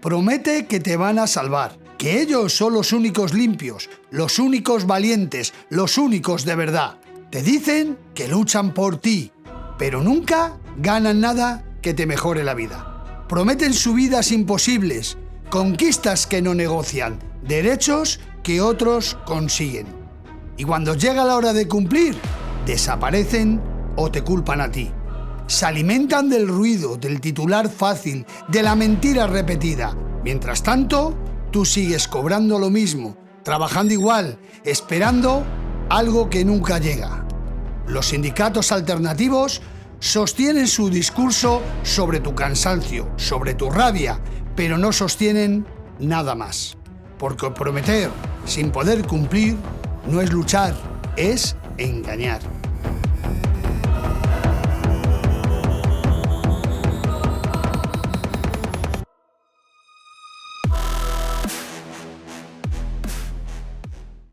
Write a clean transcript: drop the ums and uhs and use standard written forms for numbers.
Promete que te van a salvar, que ellos son los únicos limpios, los únicos valientes, los únicos de verdad. Te dicen que luchan por ti, pero nunca ganan nada que te mejore la vida. Prometen subidas imposibles, conquistas que no negocian, derechos que otros consiguen. Y cuando llega la hora de cumplir, desaparecen o te culpan a ti. Se alimentan del ruido, del titular fácil, de la mentira repetida. Mientras tanto, tú sigues cobrando lo mismo, trabajando igual, esperando algo que nunca llega. Los sindicatos alternativos sostienen su discurso sobre tu cansancio, sobre tu rabia, pero no sostienen nada más. Porque prometer sin poder cumplir no es luchar, es engañar.